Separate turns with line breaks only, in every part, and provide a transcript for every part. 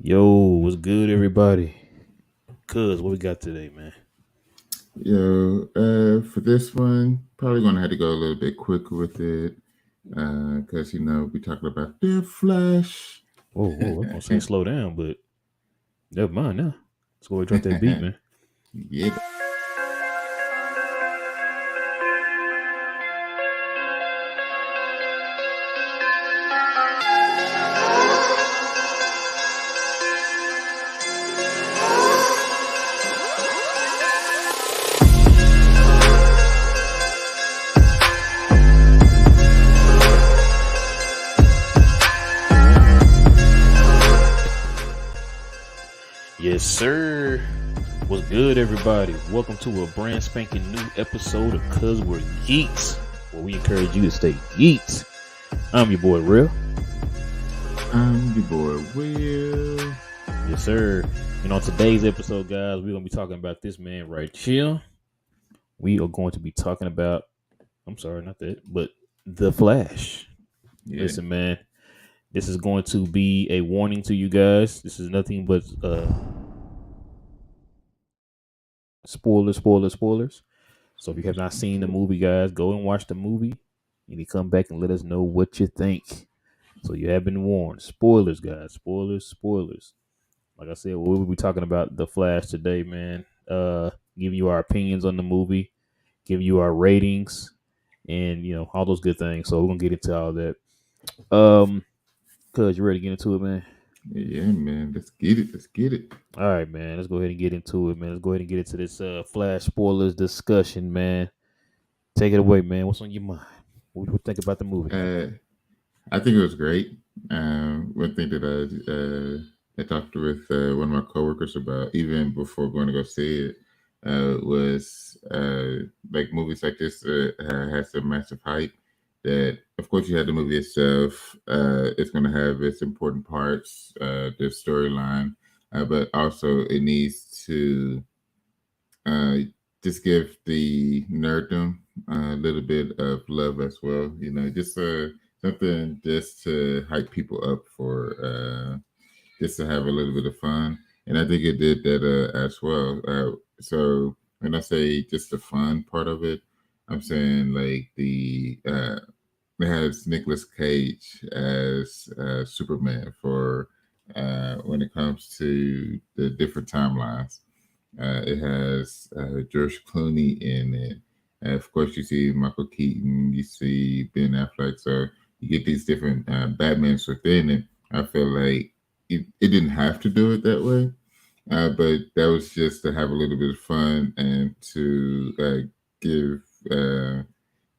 Yo, what's good, everybody? Cuz, what we got today, man?
For this one, probably gonna have to go a little bit quicker with it, because we talking about the Flash.
Whoa, I was gonna say slow down, but never mind now. Let's go and drop that beat, man.
Yeah.
Yes, sir. What's good, everybody? Welcome to a brand spanking new episode of Cuz We're Geeks, where we encourage you to stay geeks. I'm your boy, Real.
I'm your boy Will.
Yes, sir. And on today's episode, guys, we're gonna be talking about this man right here. We are going to be talking about, I'm sorry, not that, but The Flash.
Yeah.
Listen, man, this is going to be a warning to you guys. This is nothing but spoilers. So if you have not seen the movie, guys, go and watch the movie and you come back and let us know what you think. So you have been warned. Spoilers, guys. Spoilers. Like I said, we'll be talking about The Flash today, man. Giving you our opinions on the movie, giving you our ratings, and all those good things. So we're gonna get into all that. Cuz you ready to get into it, man?
Yeah, man. Let's get it. Let's get it.
All right, man. Let's go ahead and get into it, man. Let's go ahead and get into this Flash spoilers discussion, man. Take it away, man. What's on your mind? What do you think about the movie?
Uh, I think it was great. One thing that I talked with one of my coworkers about, even before going to go see it, was like movies like this has a massive hype. That of course you have the movie itself. It's going to have its important parts, the storyline, but also it needs to uh, just give the nerddom a little bit of love as well. Just something just to hype people up for, just to have a little bit of fun. And I think it did that as well. So when I say just the fun part of it, I'm saying like it has Nicolas Cage as Superman for when it comes to the different timelines. It has George Clooney in it. Of course, you see Michael Keaton, you see Ben Affleck. So you get these different Batmans within it. I feel like it didn't have to do it that way, but that was just to have a little bit of fun and to give the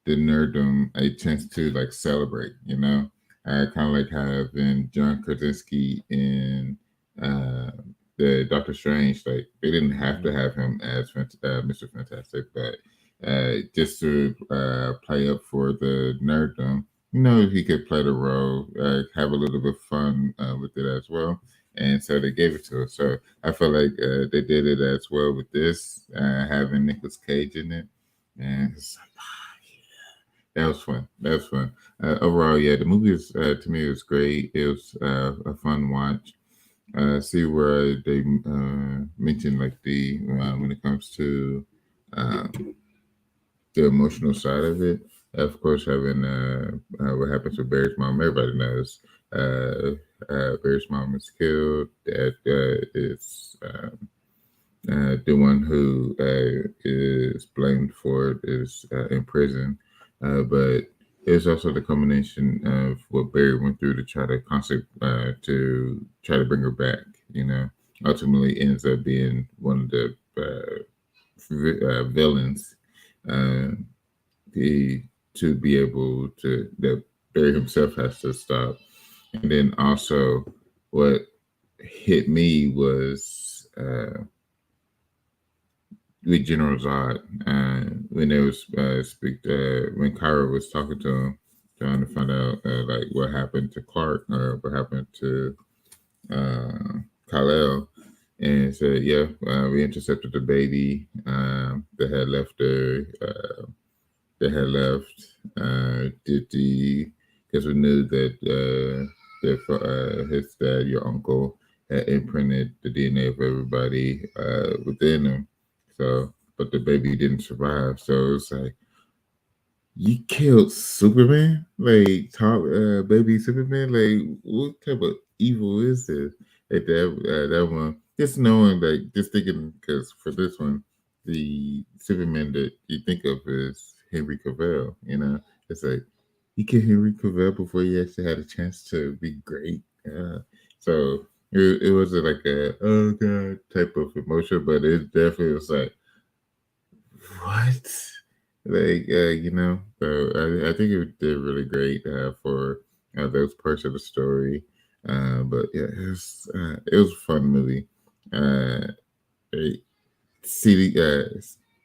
nerddom a chance to like celebrate. Kind of like having John Krasinski in uh, the Doctor Strange. Like they didn't have to
Mhm.
have him as Mr. Fantastic, but just to play up for the nerddom. He could play the role, have a little bit of fun with it as well. And so they gave it to us. So I feel like they did it as well with this, having Nicolas Cage in it. And it's like, that was fun. That was fun. Overall, yeah, the movie is to me it was great. It was a fun watch. See where they mentioned like the when it comes to uh, the emotional side of it. Of course, having what happens with Barry's mom, everybody knows. Barry's mom is killed. That is the one who is blamed for it is in prison. But it's also the combination of what Barry went through to try to to try to bring her back. Ultimately ends up being one of the villains. Uh, the to be able to that Barry himself has to stop, and then also what hit me was. With General Zod, when they was when Kyra was talking to him, trying to find out like what happened to Clark or what happened to uh, Kal-El, and said, "Yeah, we intercepted the baby that had left her. That had left. Did the because we knew that his dad, your uncle." had imprinted the DNA of everybody within them. So, but the baby didn't survive. So it's like you killed Superman, like top baby Superman. Like what type of evil is this? Like that one. Just knowing, like just thinking, because for this one, the Superman that you think of is Henry Cavill. You know, it's like he killed Henry Cavill before he actually had a chance to be great. So it was like a oh god type of emotion, but it definitely was like what? Like, so I think it did really great for those parts of the story. But yeah, it was a fun movie. Uh, I- see the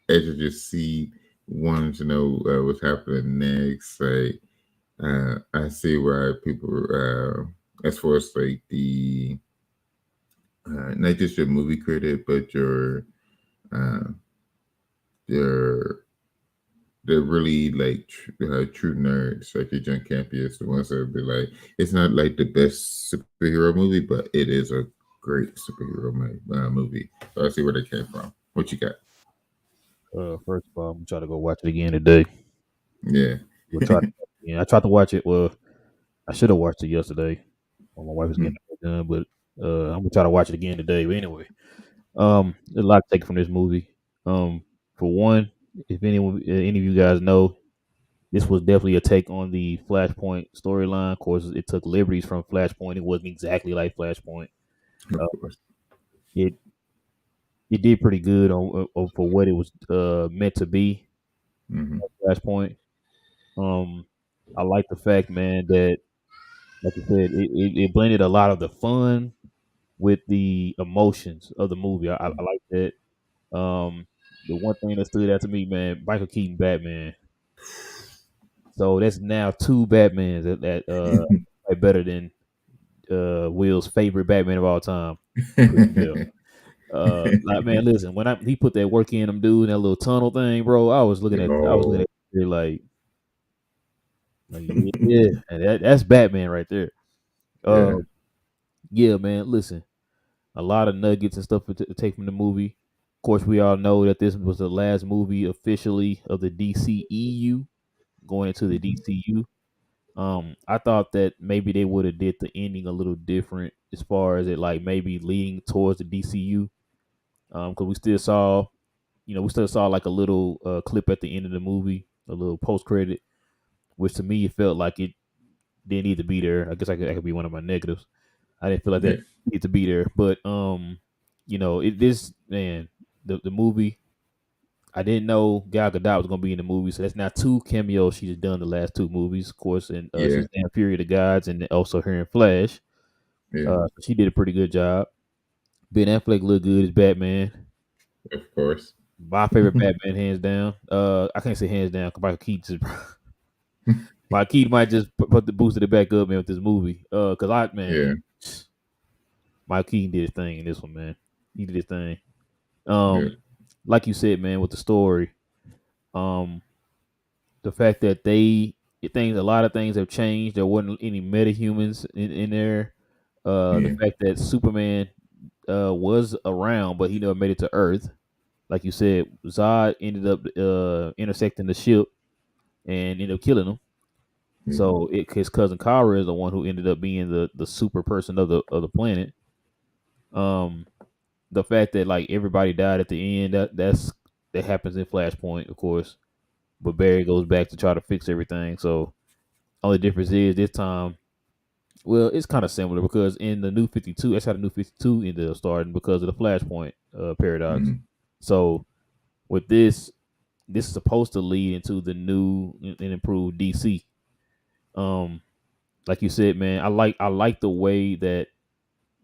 as you just see wanting to know what's happening next. Like, I see why people, as far as like the not just your movie critic, but uh, your they're really like true nerds, like your John Campius, the ones that be like, it's not like the best superhero movie, but it is a great superhero movie. So I see where they came from. What you got?
First of all, I'm trying to go watch it again today.
Yeah,
We'll try. Yeah, I tried to watch it. Well, I should have watched it yesterday when my wife was getting
Mhm.
it done, but I'm gonna try to watch it again today. But anyway, there's a lot to take from this movie. For one, if any of you guys know, this was definitely a take on the Flashpoint storyline. Of course, it took liberties from Flashpoint. It wasn't exactly like Flashpoint.
of
Uh,
course.
it it did pretty good for what it was meant to be.
Hmm.
Flashpoint. Um, I like the fact, man, that like you said, it blended a lot of the fun with the emotions of the movie. I like that. The one thing that stood out to me, man, Michael Keaton Batman. So that's now two Batmans that are better than Will's favorite Batman of all time, Christian Bale. Like man, listen, when he put that work in him, dude, that little tunnel thing, bro, I was looking
Oh,
at it like yeah, and that's Batman right there.
yeah,
Uh, yeah, man, listen, a lot of nuggets and stuff to take from the movie. Of course, we all know that this was the last movie officially of the DCEU going into the
hmm,
DCU. I thought that maybe they would have did the ending a little different as far as it like maybe leading towards the DCU. Because we still saw like a little clip at the end of the movie, a little post credit, which to me it felt like it didn't need to be there. I guess that could be one of my negatives. I didn't feel like
yeah,
that needed to be there, but it this man the movie. I didn't know Gal Gadot was gonna be in the movie, so that's now two cameos she's done the last two movies, of course, and
yeah,
Shazam: Fury of the Gods, and also here in Flash.
yeah.
So she did a pretty good job. Ben Affleck looked good as Batman.
Of course.
My favorite Batman, hands down. I can't say hands down because Michael Keaton Michael Keaton might just put the boosted it back up, man, with this movie. Because
Yeah,
Michael Keaton did his thing in this one, man. He did his thing.
yeah,
Like you said, man, with the story, um, the fact that a lot of things have changed. There wasn't any metahumans in there. The
yeah,
fact that Superman was around, but he never made it to Earth. Like you said, Zod ended up intersecting the ship and ended up killing him.
yeah,
So his cousin Kara is the one who ended up being the super person of the planet. Um, the fact that like everybody died at the end, that happens in Flashpoint, of course. But Barry goes back to try to fix everything. So only difference is this time, well, it's kind of similar because in the New 52, that's how the New 52 ended up starting because of the Flashpoint paradox.
hmm,
So with this is supposed to lead into the new and improved DC. Um, like you said, man, I like the way that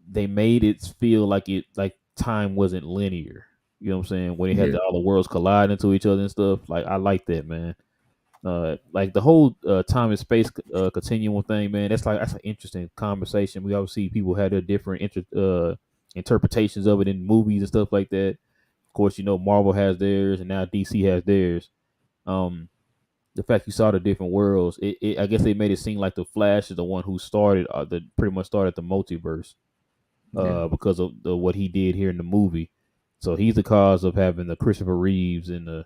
they made it feel like time wasn't linear. You know what I'm saying? When they had
yeah,
all the worlds collide into each other and stuff. Like I like that, man. Like the whole time and space continuum thing, man. That's an interesting conversation. We always see people have their different interpretations of it in movies and stuff like that. Of course, Marvel has theirs, and now DC has theirs. Um, the fact you saw the different worlds, I guess they made it seem like the Flash is the one who started the pretty much started the multiverse.
Yeah.
because of what he did here in the movie. So he's the cause of having the Christopher Reeves and the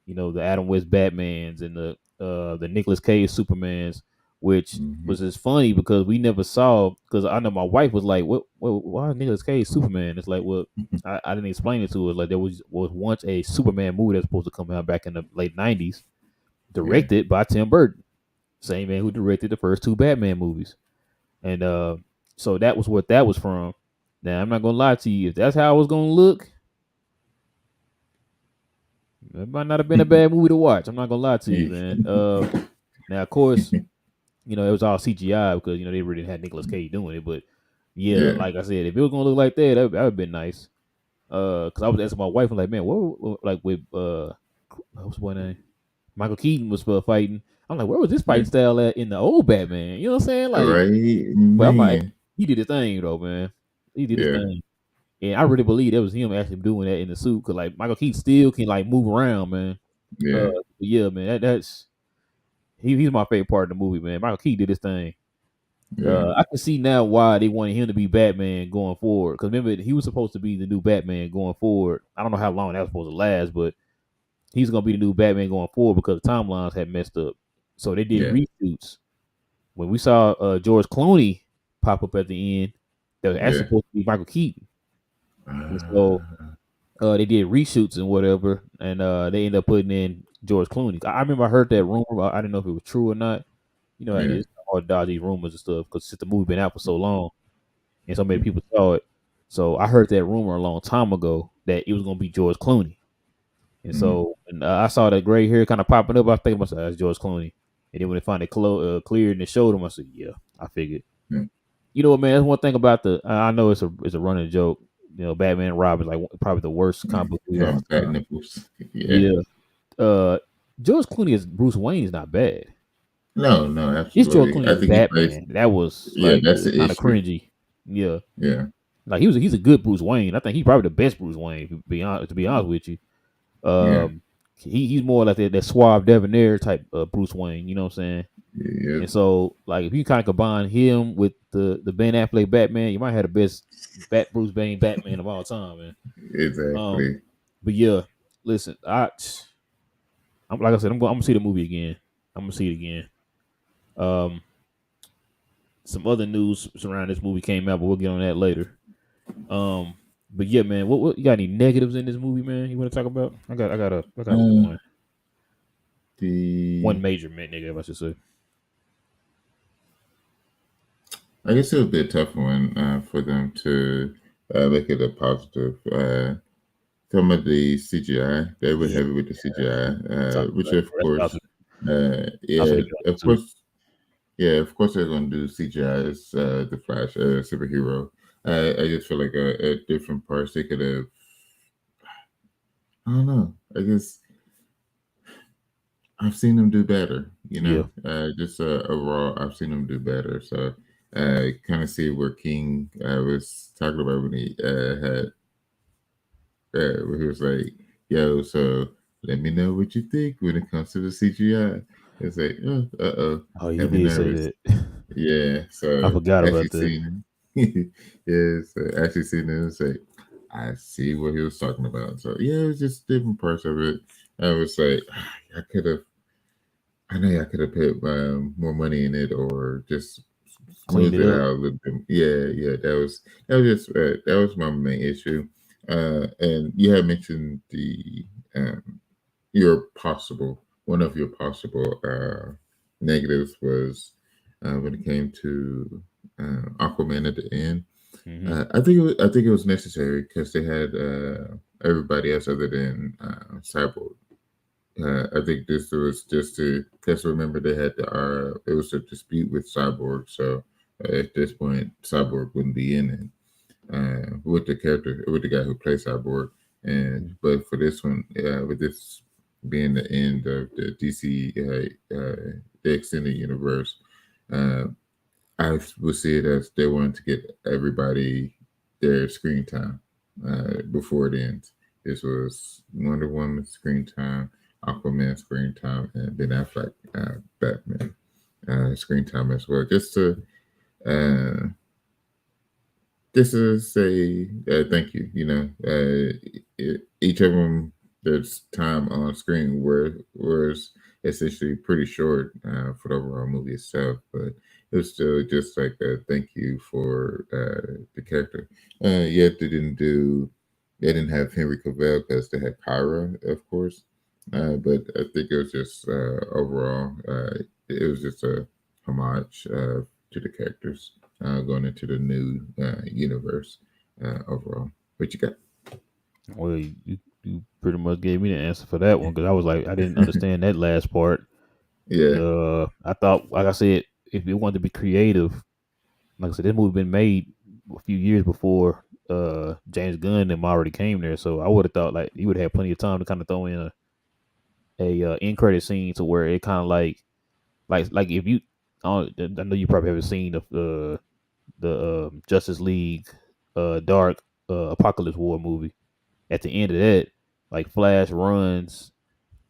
the Adam West Batmans and the Nicolas Cage Supermans, which
Hmm.
was just funny because we never saw, because I know my wife was like, what why is Nicolas Cage Superman? It's like, well, I didn't explain it to her. Like there was once a Superman movie that's supposed to come out back in the late 90s,
Yeah.
directed by Tim Burton, same man who directed the first two Batman movies. And so that was what that was from. Now I'm not gonna lie to you, if that's how it was gonna look, it might not have been a bad movie to watch. I'm not gonna lie to you, man. Now of course, it was all CGI because they really didn't have Nicolas Cage doing it. But yeah,
Yeah.
like I said, if it was gonna look like that, that would have been nice. Because I was asking my wife, I'm like, man, like with what's one name? Michael Keaton was fighting. I'm like, where was this
Yeah.
fighting style at in the old Batman? You know what I'm saying? Like,
Right,
but I'm like,
man.
he did his thing though, man. He did his
Yeah.
thing. And I really believe that was him actually doing that in the suit, because like Michael Keaton still can like move around, man.
Yeah.
Yeah, man, that's he's my favorite part of the movie, man. Michael Keaton did his thing.
Yeah.
I can see now why they wanted him to be Batman going forward. Because remember, he was supposed to be the new Batman going forward. I don't know how long that was supposed to last, but he's gonna be the new Batman going forward because the timelines had messed up. So they did
Yeah.
reshoots. When we saw George Clooney pop up at the end, that was actually
Yeah.
supposed to be Michael Keaton. And so
Uh,
they did reshoots and whatever, and they ended up putting in George Clooney. I remember I heard that rumor. I didn't know if it was true or not. You know,
yeah.
it's all dodgy rumors and stuff because since the movie been out for so long and so many people saw it. So I heard that rumor a long time ago that it was gonna be George Clooney. And
Mm-hmm.
so and I saw that gray hair kind of popping up. I think myself, that's George Clooney. And then when they finally cleared and they showed him, I said, yeah, I figured.
Yeah.
You know what, man? That's one thing about I know it's a running joke. Batman and Robin is like probably the worst comic book movie of
Yeah.
all
Fat
time.
nipples. Yeah.
Yeah. Uh, George Clooney as Bruce Wayne is not bad.
No, no,
It's George
absolutely.
Clooney
I
as
think he plays.
Batman. That was
Yeah,
like
that's the
kind of
issue.
cringy. Yeah.
Yeah.
Like he's a good Bruce Wayne. I think he's probably the best Bruce Wayne. To be honest with you,
Yeah.
he's more like that suave debonair type of Bruce Wayne. You know what I'm saying?
Yeah.
And so like if you kind of combine him with the Ben Affleck Batman, you might have the best Bruce Wayne Batman of all time, man. Um,
Exactly.
but yeah, listen, I'm like I said, I'm gonna see the movie again. I'm gonna see it again. Um, some other news surrounding this movie came out, but we'll get on that later. Um, but yeah, man, what you got any negatives in this movie, man? You want to talk about? I got
Uh,
one
the
major negative, I should say.
I guess it would be a tough one for them to make it a positive. Some of the CGI, they were
Yeah,
heavy with the CGI,
talk
which
about it.
of
That's what
course,
I was
yeah,
gonna get
of
on to.
course, yeah, of course they're going to do CGI as the Flash superhero. I just feel like at different parts they could have. I don't know. I guess I've seen them do better.
Yeah.
Just overall, I've seen them do better. So kind of see where King was talking about when he had where he was like, "Yo, so let me know what you think when it comes to the CGI." It's like, oh,
Oh, he
got me
did say
nervous.
that.
Yeah,
I
so
forgot
actually
about that.
seeing him, yeah, so actually seeing him say, I see what he was talking about. So yeah, it was just different parts of it. I was like, I could have, I know I could have put more money in it or just
Cleaned
smooth
it
it
up.
out a little bit. Yeah, yeah, that was just that was my main issue. And you had mentioned the your possible one of your possible negatives was when it came to Aquaman at the end.
Hmm.
I think it was necessary because they had everybody else other than Cyborg. I think this was just to because remember they had the it was a dispute with Cyborg, so at this point Cyborg wouldn't be in it with the character with the guy who plays Cyborg. And but for this one, with this being the end of the DC the extended universe, uh, I would see it as they wanted to get everybody their screen time before it ends. This was Wonder Woman screen time, Aquaman screen time, and Ben Affleck Batman screen time as well, just to uh, This is a thank you. Each of them, there's time on screen where it's essentially pretty short for the overall movie itself, but it was still just like a thank you for the character. Yet they didn't have Henry Cavill because they had Kyra, of course. But I think it was just overall, it was just a homage to the characters going into the new universe overall. What you got?
Well, you pretty much gave me the answer for that one because I was like, I didn't understand that last part.
Yeah.
I thought, like I said, if you wanted to be creative, like I said, this movie been made a few years before James Gunn and them already came there. So I would have thought like you would have plenty of time to kind of throw in a end credit scene to where it kind of like if you, I know you probably haven't seen the Justice League Dark Apocalypse War movie. At the end of that, like Flash runs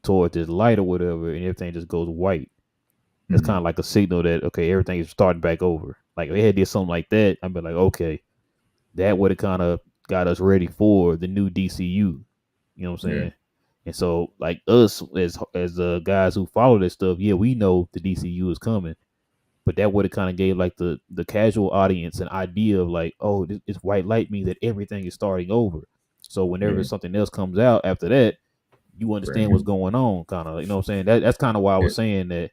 towards this light or whatever, and everything just goes white. That's kind
Mhm.
of like a signal that okay, everything is starting back over. Like if they had did something like that, I'd be like, okay, that would have kind of got us ready for the new DCU. You know what I'm
Yeah.
saying? And so, like us as guys who follow this stuff, yeah, we know the DCU is coming, but that would have kind of gave like the casual audience an idea of like, oh, this white light means that everything is starting over. So whenever
Yeah.
something else comes out after that, you
Brand
understand what's
new.
going on, kind of. You know what I'm saying? That's kind of why I
Yeah.
was saying that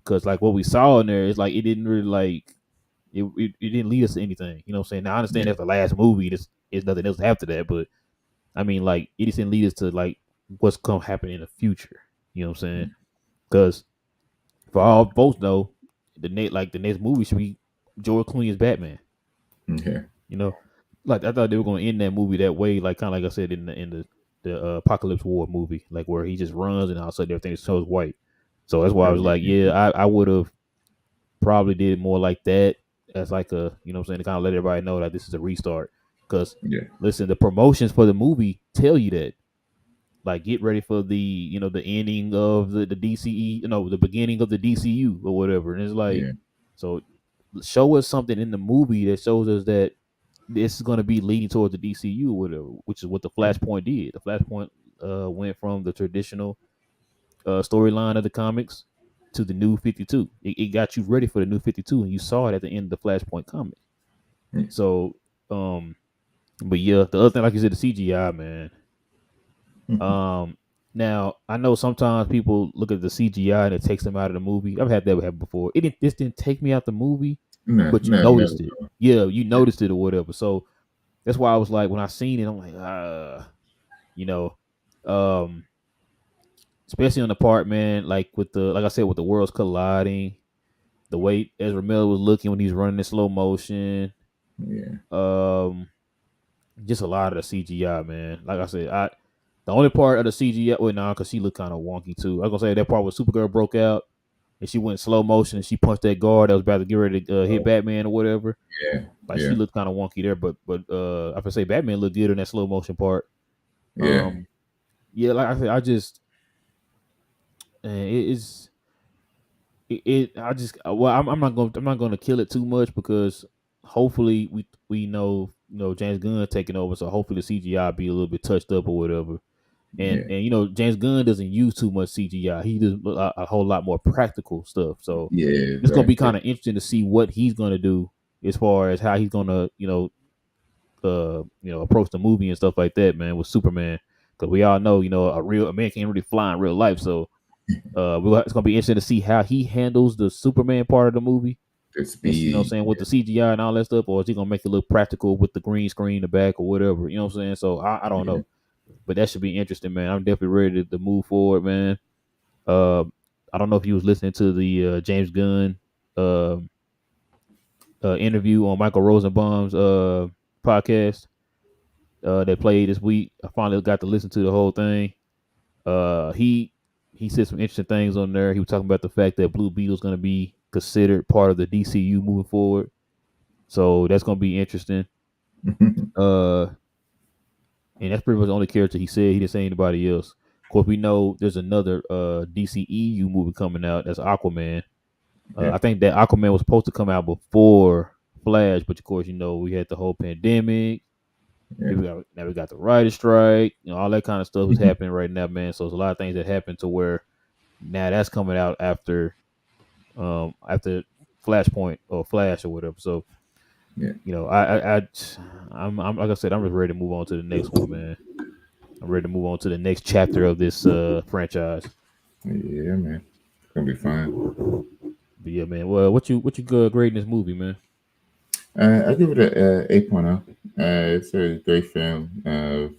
because like what we saw in there is like it didn't really like it didn't lead us to anything. You know what I'm saying? Now I understand
Yeah.
that's the last movie. This is nothing else after that, but I mean like it just didn't lead us to like what's gonna happen in the future. You know what I'm saying? Because for all folks know, the next movie should be George Clooney as Batman.
Yeah.
You know, like I thought they were going to end that movie that way, like kind of like I said in the Apocalypse War movie, like where he just runs and all of a sudden everything shows white. So that's why I was like, yeah, I would have probably did more like that as like a you know what I'm saying to kind of let everybody know that this is a restart. Because
Yeah.
listen, the promotions for the movie tell you that like get ready for the the ending of the DCE, the beginning of the DCU or whatever. And it's like
Yeah.
so show us something in the movie that shows us that this is going to be leading towards the DCU or whatever, which is what the
Yeah.
Flashpoint did. The Flashpoint went from the traditional storyline of the comics to the new 52. It got you ready for the new 52, and you saw it at the end of the Flashpoint comic.
Yeah.
So, but yeah, the other thing, like you said, the CGI, man. Um, Now I know sometimes people look at the CGI and it takes them out of the movie. I've had that happen before. This didn't take me out the movie,
No,
but you
no, never.
noticed it. Yeah, you
Yeah.
noticed it or whatever. So that's why I was like, when I seen it, I'm like, you know, um, especially on the part, man, like with like I said, with the worlds colliding, the way Ezra Miller was looking when he's running in slow motion,
Yeah.
um, just a lot of the CGI, man. Like I said, the only part of the CGI, well, nah, because she looked kind of wonky too. I was gonna say that part where Supergirl broke out and she went slow motion and she punched that guard that was about to get ready to hit
Oh,
Batman or whatever.
yeah.
Like she
Yeah.
looked kind of wonky there, but I would say Batman looked good in that slow motion part.
Yeah.
Um, yeah, like I said, I just it's I just well I'm not gonna kill it too much because hopefully we know James Gunn taking over, so hopefully the CGI be a little bit touched up or whatever. And
Yeah.
James Gunn doesn't use too much CGI. He does a whole lot more practical stuff. So
Yeah.
it's gonna be
Exactly.
kind of interesting to see what he's gonna do as far as how he's gonna approach the movie and stuff like that, man, with Superman. Because we all know a man can't really fly in real life, so it's gonna be interesting to see how he handles the Superman part of the movie.
The
And you know what I'm
speed.
saying, with the CGI and all that stuff, or is he gonna make it look practical with the green screen in the back or whatever? You know what I'm saying? So I don't
Yeah.
know. But that should be interesting, man. I'm definitely ready to move forward, man. Uh, I don't know if you was listening to the James Gunn uh, interview on Michael Rosenbaum's podcast that played this week. I finally got to listen to the whole thing. He said some interesting things on there. He was talking about the fact that Blue Beetle is going to be considered part of the DCU moving forward. So that's going to be interesting. Uh, and that's pretty much the only character he said. He didn't say anybody else. Of course, we know there's another DCEU movie coming out. That's Aquaman.
Yeah.
I think that Aquaman was supposed to come out before Flash, but of course, we had the whole pandemic.
Yeah.
Now we got the writer's strike. All that kind of stuff is happening right now, man. So there's a lot of things that happen to where now that's coming out after Flashpoint or Flash or whatever. So
Yeah.
I'm like I said, I'm just ready to move on to the next one, man. I'm ready to move on to the next chapter of this franchise.
Yeah, man. It's gonna be fun.
But yeah, man. Well, what you grading this movie, man?
I give it a 8.0. It's a great film.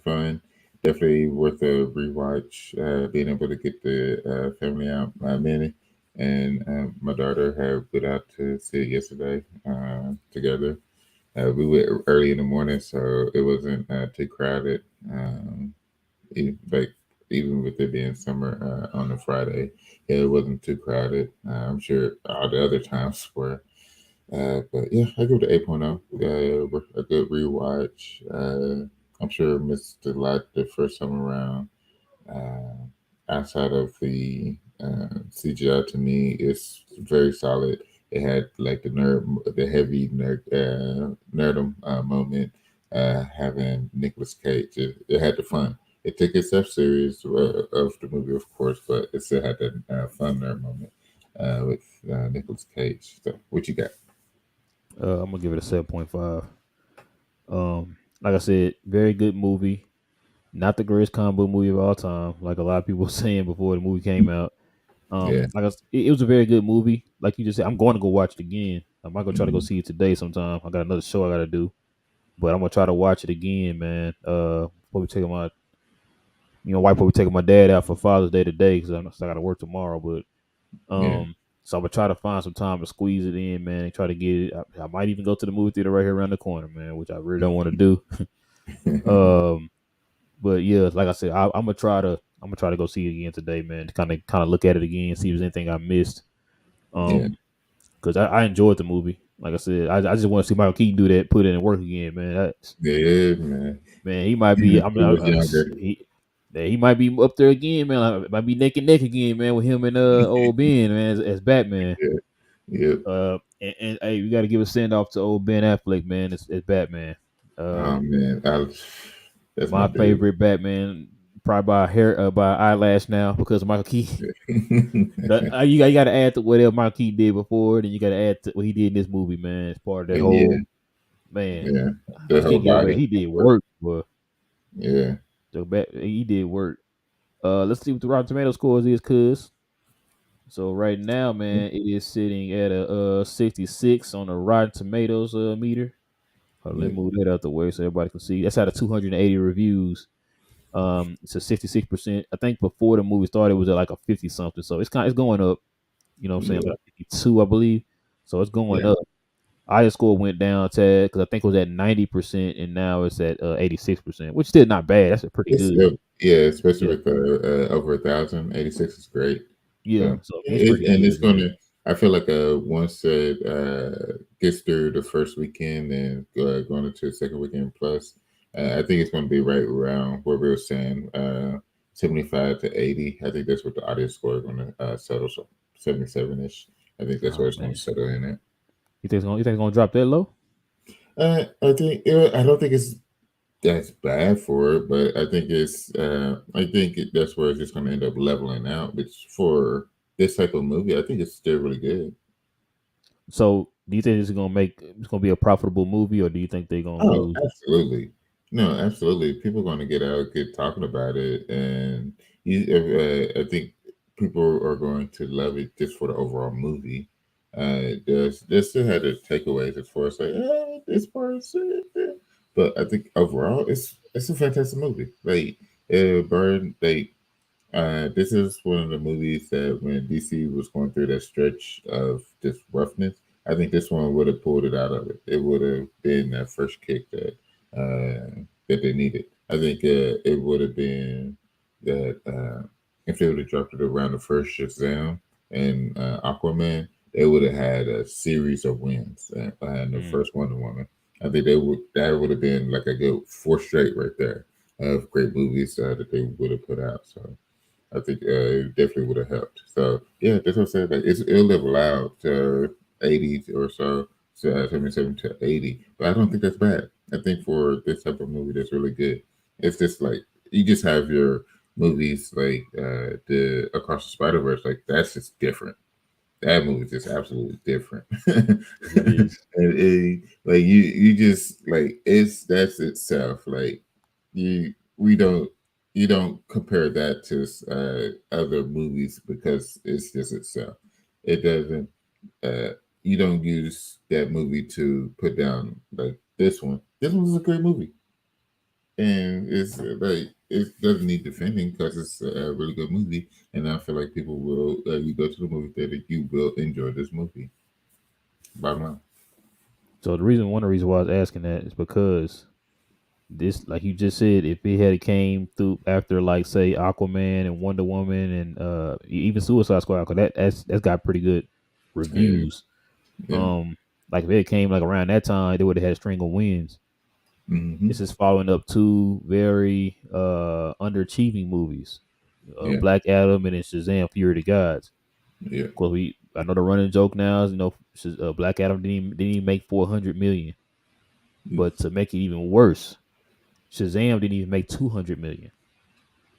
Fun. Definitely worth a rewatch. Being able to get the family out, Manny and my daughter have went out to see it yesterday together. We went early in the morning, so it wasn't too crowded. Like even with it being summer on a Friday, yeah, it wasn't too crowded. I'm sure all the other times were. But yeah, I give it an 8.0. A good rewatch. I'm sure I missed a lot the first time around. Uh, Outside of the CGI, to me, it's very solid. It had like the heavy nerdum moment. Having Nicolas Cage, it had the fun. It took itself serious of the movie, of course, but it still had that fun nerd moment with Nicolas Cage. So, what you got?
I'm gonna give it a 7.5. Like I said, very good movie. Not the greatest comic book movie of all time, like a lot of people were saying before the movie came out.
Yeah.
It was a very good movie. Like you just said, I'm going to go watch it again. I might go try to go
Mhm.
see it today sometime. I got another show I got to do, but I'm gonna try to watch it again, man. Probably taking my, wife probably taking my dad out for Father's Day today because I still got to work tomorrow. But
Yeah.
so I'm gonna try to find some time to squeeze it in, man, and try to get it. I might even go to the movie theater right here around the corner, man, which I really don't want to do. Um, but yeah, like I said, I'm gonna try to go see it again today, man. To kind of look at it again, see if there's anything I missed.
Yeah.
Because I enjoyed the movie. Like I said, I just want to see Michael Keaton do that, put it in work again, man.
Yeah, man.
Man, he might be.
Even if he was younger.
he might be up there again, man. Like, might be neck and neck again, man, with him and old Ben, man, as Batman.
Yeah. Yep.
And hey, we got to give a send off to old Ben Affleck, man. As Batman.
Oh
Um,
man, that's my
my
dude.
favorite Batman, probably by a hair, by an eyelash now because of Michael Keaton. You got to add to whatever Michael Keaton did before, then you got to add to what he did in this movie, man. As part of that
Yeah,
whole man.
yeah. The
Let's
whole
keep giving back.
body
He did
work.
work, but
Yeah.
he did work. Let's see what the Rotten Tomato scores is, cuz. So right now, man, it is sitting at a 66 on the Rotten Tomatoes meter. Let
Yeah.
me move that out the way so everybody can see. That's out of 280 reviews. It's a 66%. I think before the movie started, it was at like a 50 something. So it's going up. You know what I'm saying?
Yeah.
Like 52, I believe. So it's going
Yeah.
up. Aya score went down tad because I think it was at 90% and now it's at 86%, which is still not bad. That's pretty
It's
good.
yeah, especially
Yeah,
with over 1,000. 86 is great.
yeah.
So
So I mean, it's pretty
and it's
good, man.
gonna. I feel like once it gets through the first weekend and going into the second weekend plus, I think it's going to be right around where we were saying 75 to 80. I think that's what the audience score is going to settle. So 77 ish. I think that's
Oh
where it's going to
man,
settle in at.
you think it's gonna drop that low?
I don't think it's that's bad for it, but I think that's where it's just going to end up leveling out. Which for this type of movie, I think it's still really good.
So do you think it's gonna be a profitable movie, or do you think they're gonna
Oh,
lose?
absolutely. No, absolutely. People are going to get talking about it, and I think people are going to love it just for the overall movie. There's still had the takeaways as far as like, this part's but I think overall it's a fantastic movie. Like, Burn, this is one of the movies that when DC was going through that stretch of just roughness, I think this one would have pulled it out of it. It would have been that first kick that they needed. I think it would have been that if they would have dropped it around the first Shazam and Aquaman, they would have had a series of wins and the
Mm.
first Wonder Woman. I think that would have been like a good four straight right there of great movies that they would have put out. So. I think it definitely would have helped. So yeah, that's what I'm saying. Like it'll level out to 80 or so. 77 to 80. But I don't think that's bad. I think for this type of movie, that's really good. It's just like you just have your movies like the Across the Spider Verse, like that's just different. That movie is just absolutely different.
Yes, it is.
Like you just like it's that's itself. Like we don't you don't compare that to other movies because it's just itself. It doesn't. You don't use that movie to put down like this one. This one's a great movie, and it's like it doesn't need defending because it's a really good movie. And I feel like people will. You go to the movie theater, you will enjoy this movie. Bottom line.
So one of the reasons why I was asking that is because this, like you just said, if it had came through after, like, say, Aquaman and Wonder Woman and even Suicide Squad, 'cause that's got pretty good
Yeah,
reviews.
yeah.
Um, like if it came like around that time, they would have had a string of wins.
Hmm.
This is following up two very underachieving movies,
Yeah,
Black Adam and then Shazam: Fury of the Gods.
yeah,
Of course, I know the running joke now is, Black Adam didn't even make 400 million,
yeah.
but to make it even worse, Shazam didn't even make 200 million.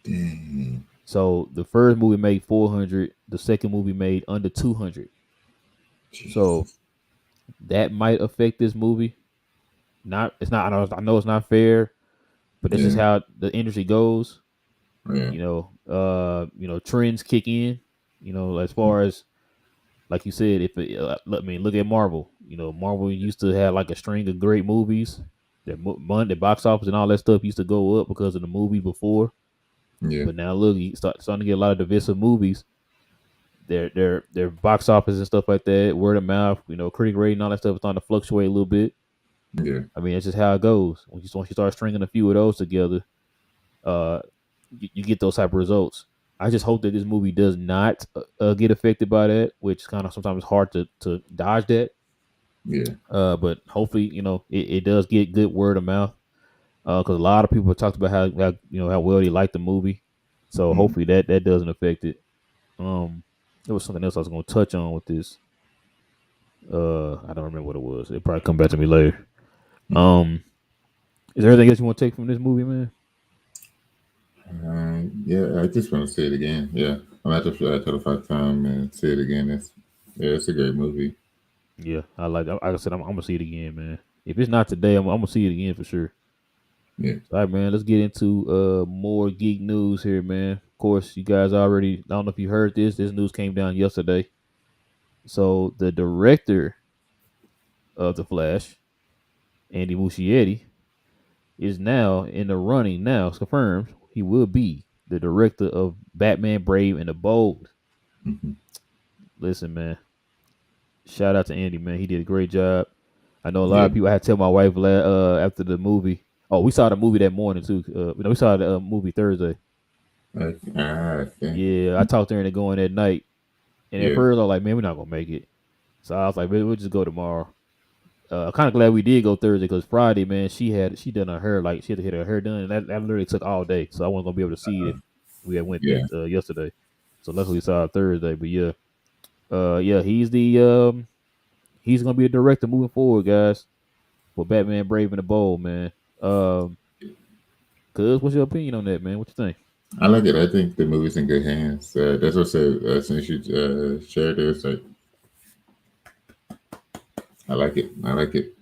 Dang.
So the first movie made 400, the second movie made under 200. So
Jesus.
that might affect this movie. Not it's not I know it's not fair, but that's just
Yeah,
how the industry goes.
yeah,
Trends kick in. As far as, like you said, if look at Marvel. Marvel used to have like a string of great movies. The box office and all that stuff used to go up because of the movie before.
yeah,
But now look, you starting to get a lot of divisive movies. Their box office and stuff like that, word of mouth, critic rating, all that stuff is starting to fluctuate a little bit.
yeah,
I mean, that's just how it goes. Once you start stringing a few of those together, uh, you get those type of results. I just hope that this movie does not get affected by that, which kind of sometimes hard to dodge that.
yeah.
But hopefully, it does get good word of mouth. Because a lot of people have talked about how well they like the movie. So
Mm.
hopefully that doesn't affect it. Um, there was something else I was going to touch on with this. I don't remember what it was. It'll probably come back to me later. Um, is there anything else you want to take from this movie, man?
Yeah, I just want to say it again. Yeah, I'm at the 5 time and say it again. It's a great movie.
Yeah, like I said, I'm gonna see it again, man. If it's not today, I'm gonna see it again for sure.
Yeah.
So, all right, man. Let's get into more geek news here, man. Of course, you guys already. I don't know if you heard this. This news came down yesterday. So the director of the Flash, Andy Muschietti, is now in the running. Now it's confirmed he will be the director of Batman: Brave and the Bold.
Hmm.
Listen, man. Shout out to Andy, man. He did a great job. I know a lot
Yeah.
of people. I had to tell my wife after the movie. Oh, we saw the movie that morning too. We saw the movie Thursday.
Okay.
Yeah, I talked to her into going that night, and at
Yeah.
first I was like, "Man, we're not gonna make it." So I was like, "Man, we'll just go tomorrow." I'm kind of glad we did go Thursday because Friday, man, she done her hair, like she had to get her hair done, and that literally took all day. So I wasn't gonna be able to see it if we had went
Yeah.
yesterday. So luckily we saw it Thursday. But yeah, yeah, he's gonna be the director moving forward, guys, for Batman: Brave and the Bold, man. Um, Cuz, what's your opinion on that, man? What you think?
I like it. I think the movie's in good hands. That's what I said since you shared it. It's like I like it. I like it.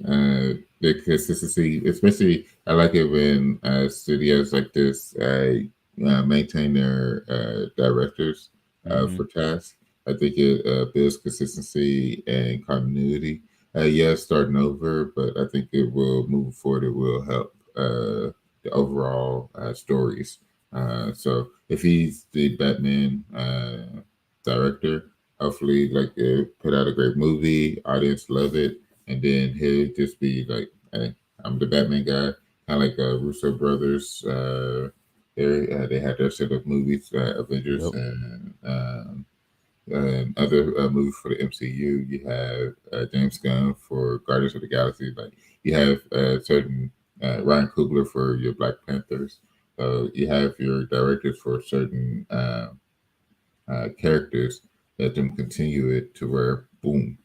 The consistency, especially I like it when studios like this maintain their directors
Mm-hmm.
for tasks. I think it builds consistency and continuity. Yeah, starting over, but I think it will move forward. It will help the overall stories. So if he's the Batman director, hopefully, like put out a great movie, audience love it, and then he'll just be like, "Hey, I'm the Batman guy," kind of like Russo brothers. They had their set of movies, Avengers
Yep.
and other movies for the MCU. You have James Gunn for Guardians of the Galaxy. Like you have certain Ryan Coogler for your Black Panthers. You have your directors for certain characters. Let them continue it to where boom.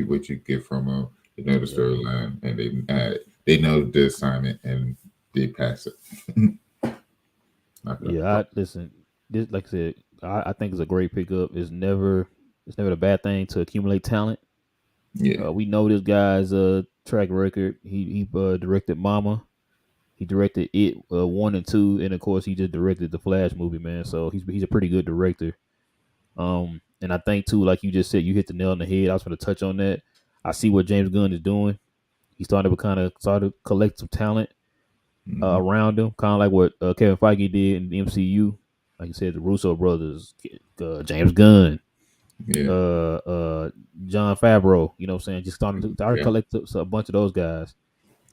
what you get from them. They know the
Yep.
storyline, and they know the assignment, and they pass it. Knock it out the
Yeah,
park.
I listen. This, like I said, I think it's a great pickup. It's never a bad thing to accumulate talent.
Yeah,
We know this guy's track record. He directed Mama. He directed It 1 and 2, and of course he just directed the Flash movie, man. So he's a pretty good director. And I think too, like you just said, you hit the nail on the head. I was going to touch on that. I see what James Gunn is doing. He's starting to kind of started to collect some talent
hmm
around him, kind of like what Kevin Feige did in the MCU. Like you said, the Russo brothers, James Gunn,
yeah,
uh, uh, John Favreau. You know what I'm saying? Just started to
yeah,
collect a bunch of those guys.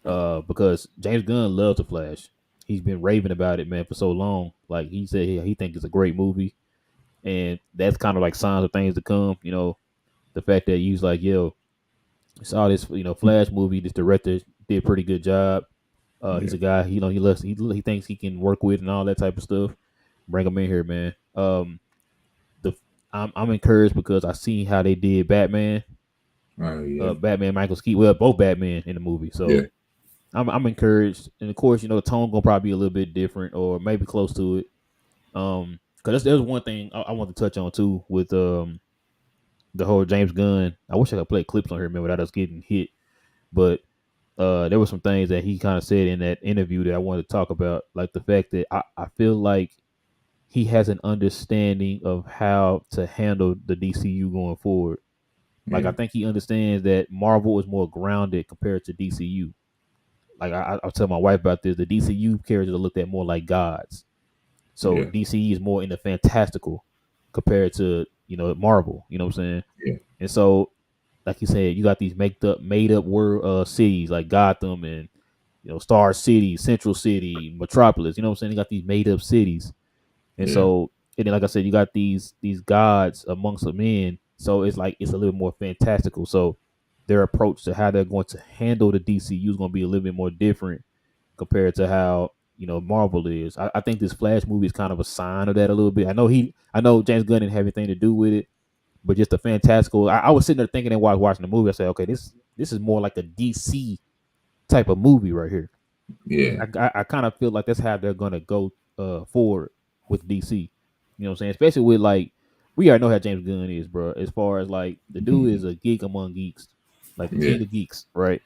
Because James Gunn loves the Flash. He's been raving about it, man, for so long. Like he said, he thinks it's a great movie, and that's kind of like signs of things to come. The fact that he's like, yo, saw this, Flash movie. This director did a pretty good job. He's
yeah.
a guy, he thinks he can work with and all that type of stuff. Bring him in here, man. The I'm encouraged because I seen how they did Batman.
Oh yeah,
Batman Michael Keaton, well, both Batman in the movie.
yeah,
So I'm encouraged, and of course, the tone gonna probably be a little bit different, or maybe close to it. Because there's one thing I want to touch on too with the whole James Gunn. I wish I could play clips on here, man, without us getting hit. But there were some things that he kind of said in that interview that I wanted to talk about, like the fact that I feel like he has an understanding of how to handle the DCU going forward. Like
yeah,
I think he understands that Marvel is more grounded compared to DCU. Like I'll tell my wife about this. The DCU characters are looked at more like gods. So
yeah,
DC is more in the fantastical compared to Marvel. You know what I'm saying?
yeah,
And so, like you said, you got these made up world cities like Gotham and Star City, Central City, Metropolis. You know what I'm saying? You got these made up cities, and
yeah,
so and then like I said, you got these gods amongst the men. So it's like it's a little more fantastical. So their approach to how they're going to handle the DCU is going to be a little bit more different compared to how Marvel is. I think this Flash movie is kind of a sign of that a little bit. I know James Gunn didn't have anything to do with it, but just the fantastical. I was sitting there thinking and while I was watching the movie, I said, okay, this is more like a DC type of movie right here.
yeah,
I kind of feel like that's how they're gonna go forward with DC. You know what I'm saying? Especially with like we already know how James Gunn is, bro. As far as like the dude is a geek among geeks, like the
yeah,
king of geeks, right?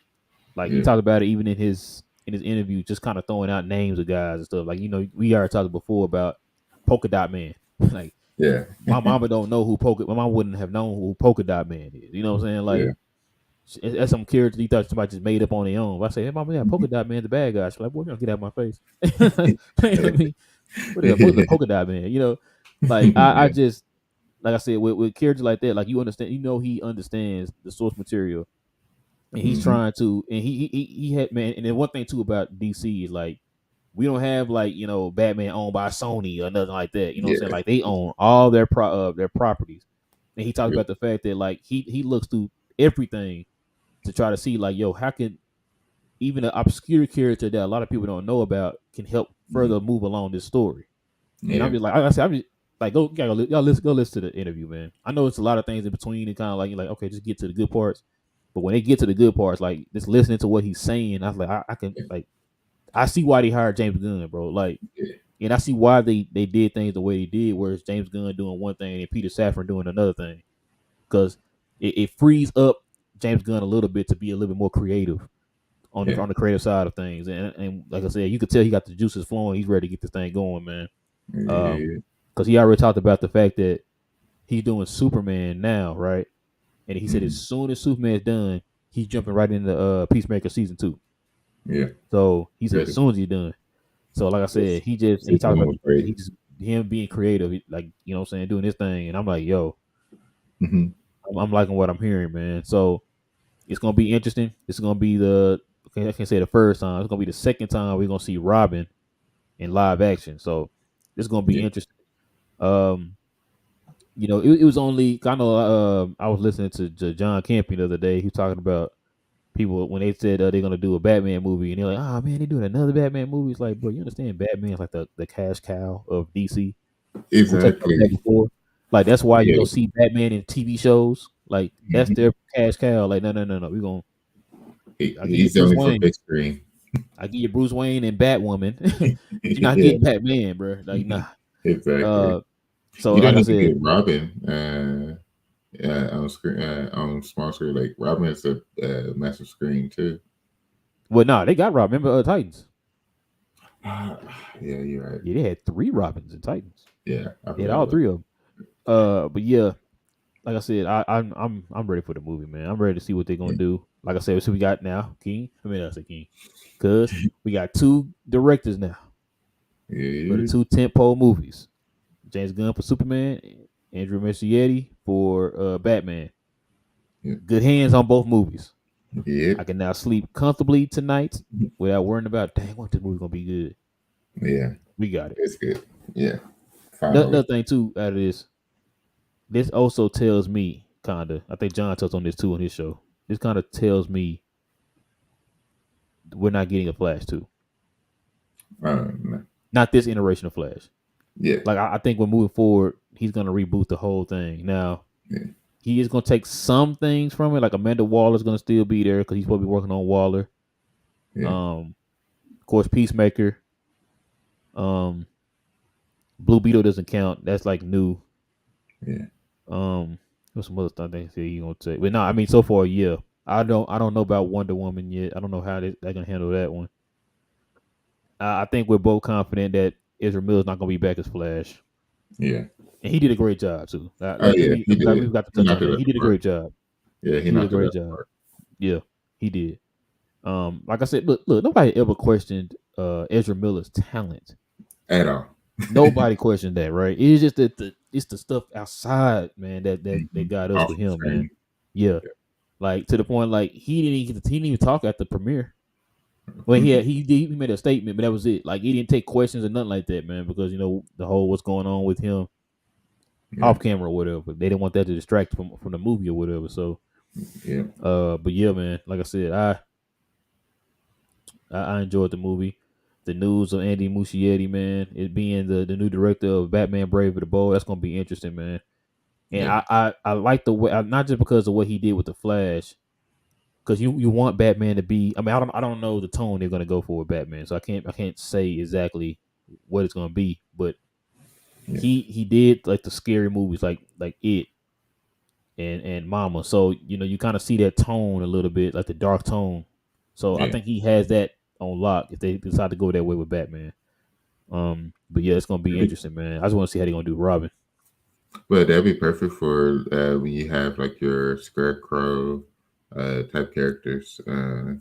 Like he
yeah,
talked about it even in his interview, just kind of throwing out names of guys and stuff. Like we already talked before about Polka Dot Man. Like
yeah,
my mama don't know who Polka. My mom wouldn't have known who Polka Dot Man is. You know what I'm saying? Like
yeah,
that's some character he thought somebody just made up on their own. If I say, "Hey, mama, yeah, Polka Dot Man, the bad guy," she's like, "Boy, you don't get out of my face." You know what I mean? What is a Polka Dot Man? Like I
yeah,
just like I said with characters like that, like you understand, he understands the source material, and he's
hmm
trying to, and he had man, and then one thing too about DC is like we don't have like Batman owned by Sony or nothing like that. You know what I'm saying?
yeah,
Like they own all their properties, and he talks
yeah,
about the fact that like he looks through everything to try to see like, yo, how can even an obscure character that a lot of people don't know about can help
mhm,
further move along this story. And I'm
yeah,
just like I said, I'm just like y'all listen to the interview, man. I know it's a lot of things in between and kind of like you're like, okay, just get to the good parts. But when they get to the good parts, like just listening to what he's saying, I was like, I can like I see why they hired James Gunn, bro. Like,
yeah,
and I see why they did things the way they did, whereas James Gunn doing one thing and Peter Safran doing another thing, because it frees up James Gunn a little bit to be a little bit more creative
yeah,
on the creative side of things. And like I said, you could tell he got the juices flowing. He's ready to get this thing going, man.
yeah,
Because he already talked about the fact that he's doing Superman now, right? And he said as
mhm,
soon as Superman's done, he's jumping right into Peacemaker season 2.
yeah.
So he said as
Ready.
soon as he's done. So like I said,
Yes.
he just and he talked
Superwoman
about
was great.
he just him being creative, like what I'm saying, doing this thing, and I'm like, yo,
Hmm
I'm liking what I'm hearing, man. So it's gonna be interesting. It's gonna be I can't say the first time. It's gonna be the second time we're gonna see Robin in live action. So it's gonna be
Yeah,
interesting. Um, it was only I know. I was listening to John Camping the other day. He was talking about people when they said they're gonna do a Batman movie, and they're like, "Oh man, they're doing another Batman movie." It's like, bro, you understand Batman's like the cash cow of DC. We talked about that
exactly.
before. Like that's why you
Yeah.
go see Batman in TV shows. Like that's
Hmm.
their cash cow. Like no. We gonna I give you
He's
Bruce
only for
Wayne.
big screen.
I give you Bruce Wayne and Batwoman, but you're not
Yeah,
getting Batman, bro. Like nah.
exactly.
Uh, so
You
like
don't
I
need to
said,
get Robin on screen, on small screen. Like Robin is a massive screen too.
well, nah, they got Robin. Remember Titans?
Ah, yeah, you're right.
Yeah, they had three Robins in Titans.
Yeah, I
They had
forgot
all
about.
three of them. But yeah, like I said, I'm ready for the movie, man. I'm ready to see what they're gonna
Yeah,
do. Like I said, so we got now King. I mean, I say King, cause we got two directors now for the
yeah,
two tentpole movies. James Gunn for Superman, Andrew Muschietti for Batman.
yeah,
Good hands on both movies.
yeah,
I can now sleep comfortably tonight without worrying about, dang, what this movie gonna be good.
yeah.
We got it.
It's good. Yeah,
Another
finally.
thing too out of this also tells me kinda. I think John touched on this too on his show. This kind of tells me we're not getting a Flash too. Not this iteration of Flash.
Yeah,
Like I think we're moving forward. He's gonna reboot the whole thing. Now
yeah,
he is gonna take some things from it. Like Amanda Waller's gonna still be there because he's supposed to be working on Waller.
yeah,
Of course, Peacemaker. Um, Blue Beetle doesn't count. That's like new.
yeah,
What's some other stuff they say you gonna take? But no, I mean so far, yeah. I don't know about Wonder Woman yet. I don't know how they're gonna handle that one. I think we're both confident that Ezra Miller's not gonna be back as Flash,
yeah.
and he did a great job too.
Oh
Let
yeah,
me
he
we
did.
got to
He
touch
knocked
on
it
that.
out
He
the
did a
park.
great job.
Yeah, he
He did a
knocked it
great
out the
job.
park.
Yeah, he did. Like I said, look, nobody ever questioned Ezra Miller's talent.
At all.
Nobody questioned that, right? It's just that it's the stuff outside, man, that
Mhm.
got us
Off
with
the
him, man.
screen.
Yeah, like to the point, like he didn't even talk at the premiere. Well, he made a statement, but that was it. Like he didn't take questions or nothing like that, man, because the whole what's going on with him
Yeah,
off camera or whatever. They didn't want that to distract from the movie or whatever. So,
yeah,
but yeah, man, like I said, I enjoyed the movie. The news of Andy Muschietti, man, it being the new director of Batman: Brave and the Bold, that's gonna be interesting, man. And
yeah,
I like the way, not just because of what he did with the Flash, because you want Batman to be. I mean, I don't know the tone they're gonna go for with Batman, so I can't say exactly what it's gonna be. But
yeah,
he did like the scary movies, like it and Mama. So you kind of see that tone a little bit, like the dark tone. So I
yeah.
think he has that on lock if they decide to go that way with Batman. But yeah, it's gonna be interesting, man. I just want to see how they're gonna do Robin.
But that'd be perfect for when you have like your scarecrow type characters.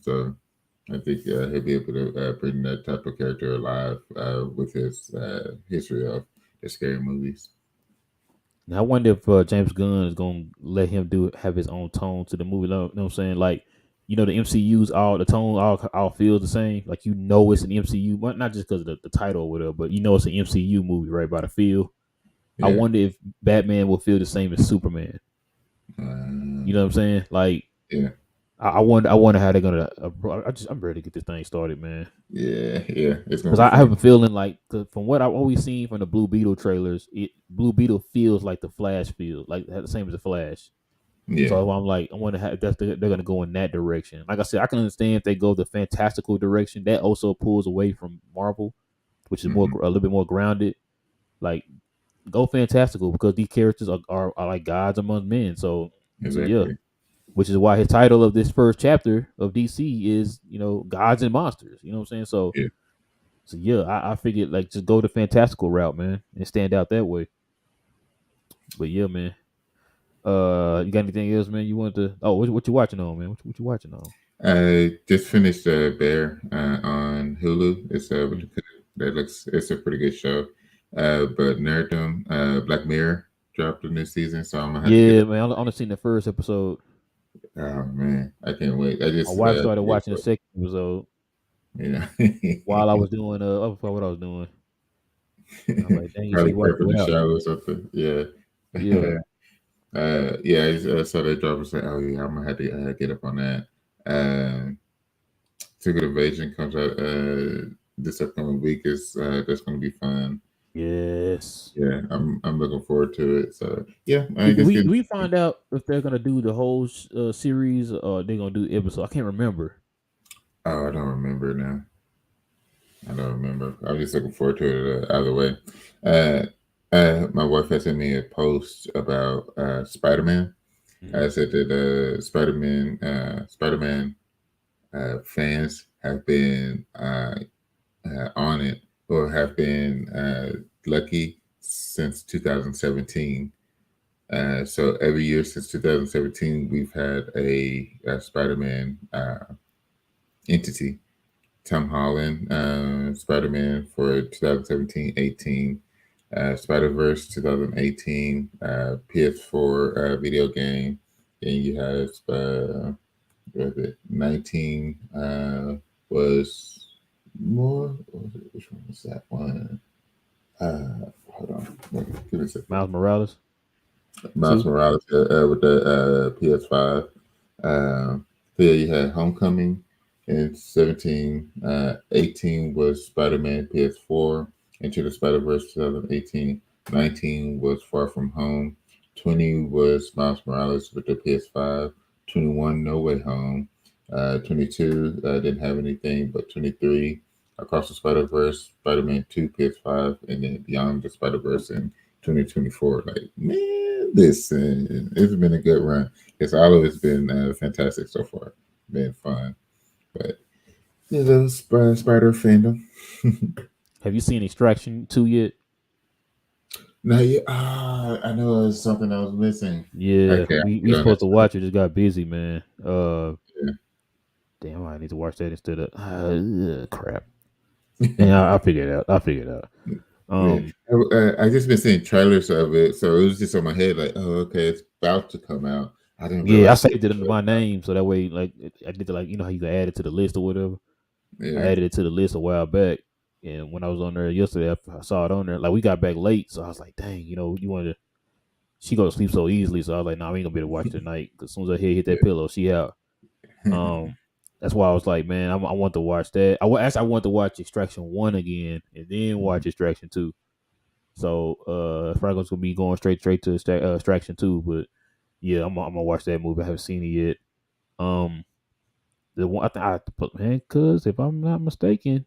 So I think he'll be able to bring that type of character alive with his history of the scary movies.
Now I wonder if James Gunn is gonna let him have his own tone to the movie. Know what I'm saying? Like, the MCU's all the tone all feels the same. Like it's an MCU, but not just because of the title or whatever, but it's an MCU movie, right? By the feel. I
Yeah,
wonder if Batman will feel the same as Superman. You know what I'm saying? Like,
yeah,
I wonder how they're gonna. I'm ready to get this thing started, man.
yeah, yeah. It's gonna
Because
be
I have
fun.
a feeling like from what I've always seen from the Blue Beetle trailers, Blue Beetle feels like the Flash feels like the same as the Flash.
Yeah,
So I'm like, I wonder how if they're gonna go in that direction. Like I said, I can understand if they go the fantastical direction. That also pulls away from Marvel, which is
hmm,
a little bit more grounded. Like go fantastical because these characters are like gods among men. So yeah,
exactly.
which is why his title of this first chapter of DC is gods and monsters. You know what I'm saying? So
Yeah.
so yeah, I figured like just go the fantastical route, man, and stand out that way. But yeah, man. You got anything else, man? You want to? Oh, what you watching on, man? What you watching on?
I just finished Bear on Hulu. It's with
Mm.
the that looks it's a pretty good show. But Nerdum, Black Mirror dropped a new season, so I'm gonna have to get
Yeah,
it.
man. I only seen the first episode.
Oh man, I can't wait. I
My
just
wife started
forget
watching the
what
second episode
you know.
while I was doing I forgot what I was doing. I was like, dang, you should
Probably
be watching
prepping the
without me.
show or something. Yeah.
Yeah,
Yeah, I saw that drop and said, "Oh yeah, I'm gonna have to get up on that." Um, Secret Invasion comes out this upcoming week. Is That's gonna be fun.
Yes.
Yeah, I'm looking forward to it. So yeah, I
Do
just
we
getting.
do we find out if they're gonna do the whole series or they're gonna do episode? I can't remember.
Oh, I don't remember now. I don't remember. I'm just looking forward to it either way. Uh, my wife has sent me a post about Spider Man.
Hmm.
I said that Spider Man fans have been on it or have been lucky since 2017. So every year since 2017, we've had a Spider Man entity. Tom Holland, Spider Man for 2017 18, Spider Verse 2018, PS4 video game. Then you have what was it 19 was more. What was it? Which one was that one? Hold on, give me a second.
Miles Morales
Miles
too.
Morales with the PS5. So yeah, you had Homecoming in 17. 18 was Spider Man PS4. Into the Spider Verse 2018. 19 was Far From Home. 20 was Miles Morales with the PS5. 21 No Way Home. 22 didn't have anything, but 23 Across the Spider Verse, Spider Man 2 PS5, and then Beyond the Spider Verse in 2024. Like, man, listen, it's been a good run. It's all of it's been fantastic so far. Been fun. But, Spider fandom.
Have you seen Extraction 2 yet?
No, yeah, I know it was something I was missing.
Yeah,
Okay,
we
I'll get on that
supposed to
tonight.
watch it. Just got busy, man.
Yeah.
Damn, I need to watch that instead of crap. And I'll figure it out. I'll figure it out.
Yeah.
Um,
I just been seeing trailers of it, so it was just on my head like, oh, okay, it's about to come out. I didn't
yeah, I
realize it
saved it under
was.
my name so that way, like, I did the, like, you know how you can add it to the list or whatever. I
Yeah.
added it to the list a while back, and when I was on there yesterday, I saw it on there. Like, we got back late, so I was like, dang, you wanted to. She go to sleep so easily, so I was like, nah, we ain't gonna be able to watch it tonight. Cause as soon as her head hit that
Yeah.
pillow, she out. That's why I was like, man, I want to watch that. Actually, I want to watch Extraction 1 again, and then watch Extraction 2. So Franco's gonna be going straight to Extraction 2, but yeah, I'm gonna watch that movie. I haven't seen it yet. Um, the one I think I have to put, man, cause if I'm not mistaken,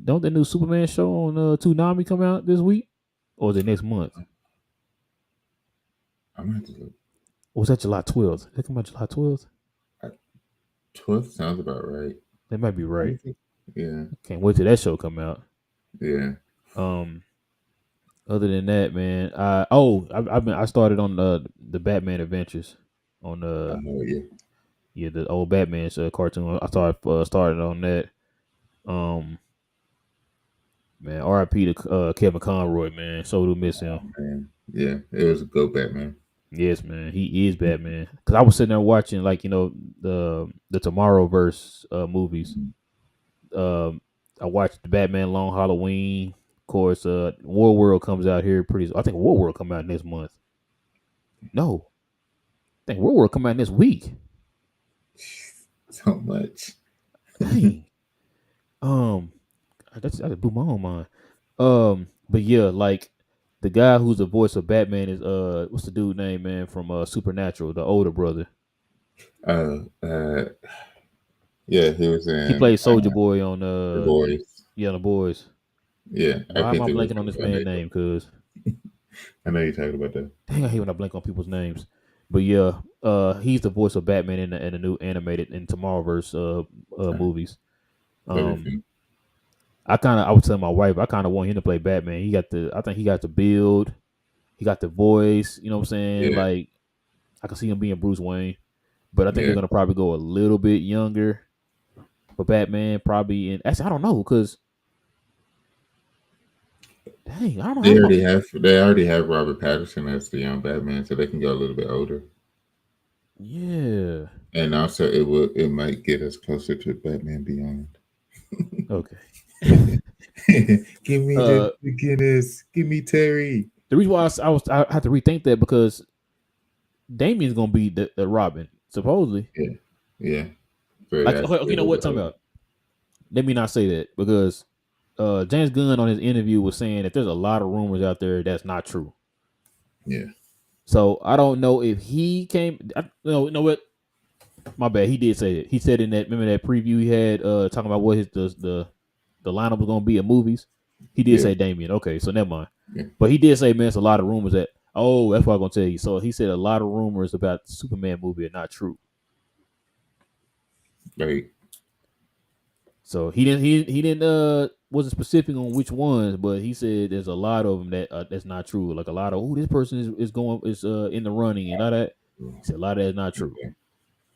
don't the new Superman show on Toonami come out this week, or is it next month?
I'm gonna have to look.
Or was that July 12th? Did it come out July 12th?
12th sounds about right.
That might be
Let
right.
me think. Yeah.
Can't wait till that show come out.
Yeah.
Um, Other than that, man, I started on the Batman Adventures on
Yeah.
yeah, the old Batman cartoon. I started on that. Um, Man, R.I.P. to Kevin Conroy, man. So do miss him.
Man. Yeah. It was a go Batman.
Yes, man. He is Batman. Cause I was sitting there watching like the Tomorrowverse movies. Um, I watched the Batman Long Halloween. Of course, War World comes out here pretty. I think War World come out next month. No, I think War World come out next week.
So much.
Dang. Um, that blew my own mind. But yeah, like the guy who's the voice of Batman is what's the dude name, man, from Supernatural, the older brother.
Uh, uh, yeah, he was
He
in
played Soldier Boy on
The Boys.
yeah, the boys.
Yeah, I
Why am
can't
I
think of
blanking on this
his name.
man's name? Cause
I know you're talking about that.
dang, I hate when I blank on people's names. But yeah, he's the voice of Batman in the new animated in Tomorrowverse
Uh,
movies.
That'd be
Um,
fun.
I would tell my wife I kind of want him to play Batman. I think he got the build, he got the voice. You know what I'm saying?
Yeah,
Like I can see him being Bruce Wayne, but I think they're
yeah.
gonna probably go a little bit younger for Batman. Probably in actually I don't know because dang I don't know.
They already have Robert Patterson as the young Batman, so they can go a little bit older.
Yeah.
And also, it might get us closer to Batman Beyond.
Okay.
Give me
uh,
the Guinness. Give me Terry.
the reason why I had to rethink that because Damien's gonna be the Robin supposedly.
Yeah, yeah. So it
Like
has to
okay,
be a
you know
little
what?
bit
Talking
older.
about. Let me not say that because James Gunn on his interview was saying that there's a lot of rumors out there that's not true.
Yeah.
So I don't know if he came. No, you know what? My bad. He did say it. He said in that, remember that preview he had talking about what his the lineup was gonna be of movies. He did
Yeah.
say Damien. Okay, so never mind.
Yeah.
But he did say, man, it's a lot of rumors that. Oh, that's what I'm gonna tell you. So he said a lot of rumors about the Superman movie are not true.
Like,
So he didn't wasn't specific on which ones, but he said there's a lot of them that that's not true. Like a lot of this person is going is in the running and all that. He said a lot of that is not true.
okay.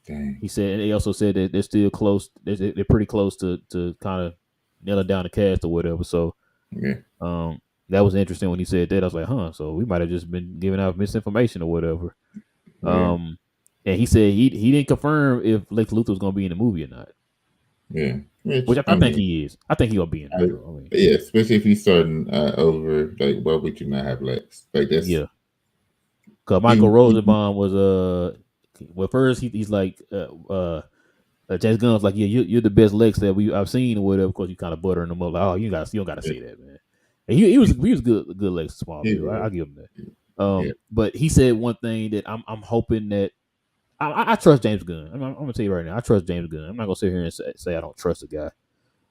Dang.
He said, and they also said that they're still close. They're pretty close to kind of nailing down the cast or whatever. So
Yeah.
um, that was interesting when he said that. I was like, huh. So we might have just been giving out misinformation or whatever.
Yeah.
And he said he didn't confirm if Lex Luthor was going to be in the movie or not,
Yeah.
which
Which
I
I
think
mean,
he is. I think he'll be in
I,
there though. I mean,
yeah, especially if he's starting over. Like, why would you not have Lex? Like, that's
yeah. Cause Michael
even
Rosenbaum was well first he's like James Gunn's like, yeah, you're the best Lex that I've seen or whatever. Of course, you kind of buttering him up like, oh, you don't got to say that, man. And he was good Lex in Smallville. I give him that.
yeah.
But he said one thing that I'm hoping that I trust James Gunn. I'm gonna tell you right now, I trust James Gunn. I'm not gonna sit here and say I don't trust the guy.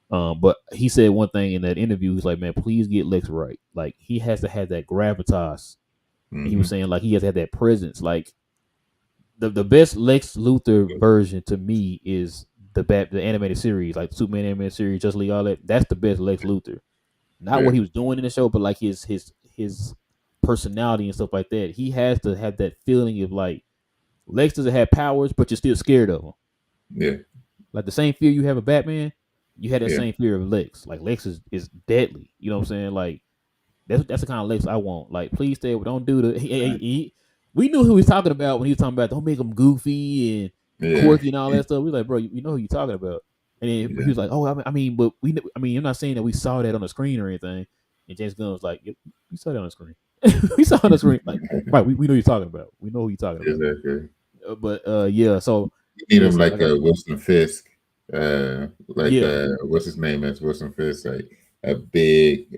But he said one thing in that interview. He's like, man, please get Lex right. Like he has to have that gravitas. And he was
Mm-hmm.
saying like he has to have that presence. Like the best Lex Luthor version to me is the animated series, like the Superman animated series, Just League, all that. That's the best Lex Luthor. Not
Yeah.
what he was doing in the show, but like his personality and stuff like that. He has to have that feeling of like Lex doesn't have powers, but you're still scared of him.
Yeah.
Like the same fear you have of Batman, you had that
Yeah.
same fear of Lex. Like Lex is deadly. You know what I'm saying? Like that's the kind of Lex I want. Like, please stay. Don't do the. We knew who he was talking about when he was talking about don't make him goofy and
Yeah.
quirky and all that stuff. We was like, bro, you know who you talking about. And then he
Yeah.
was like, oh, I mean, but I mean, I'm not saying that we saw that on the screen or anything. And James Gunn was like, yep, we saw that on the screen. We saw it on the screen. Like, right, we know who you're talking about. We know who you're talking about.
Exactly.
But yeah, so
You need
yeah,
him
so
like
like,
Wilson Fisk. Like
yeah,
what's his name as Wilson Fisk? Like a big,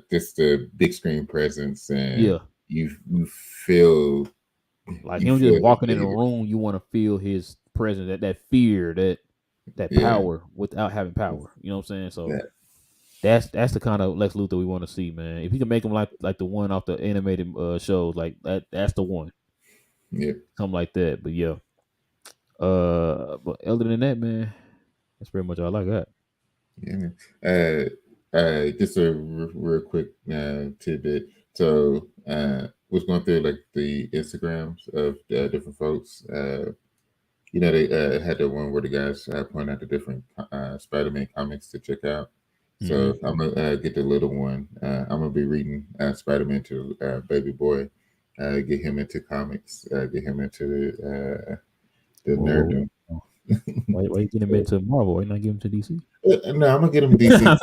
just a big screen presence, and
yeah,
you feel
like
you
him just
feel his
walking in a
behavior.
room, you want to feel his presence, that fear, that
Yeah.
power without having power. You know what I'm saying? So
Yeah.
that's the kind of Lex Luthor we want to see, man. If you can make him like the one off the animated shows, like that's the one,
Yeah.
something like that. But yeah, but other than that, man, that's pretty much all I got.
Yeah. Man. Just a real quick tidbit. So, was going through like the Instagrams of different folks. They had the one where the guys point out the different Spider-Man comics to check out.
Mm-hmm.
So I'm gonna get the little one. I'm gonna be reading Spider-Man to baby boy. Get him into comics. Get him into the
Whoa.
nerddom.
Why you getting him into Marvel? Why you not give him to DC?
No, I'm gonna get him DC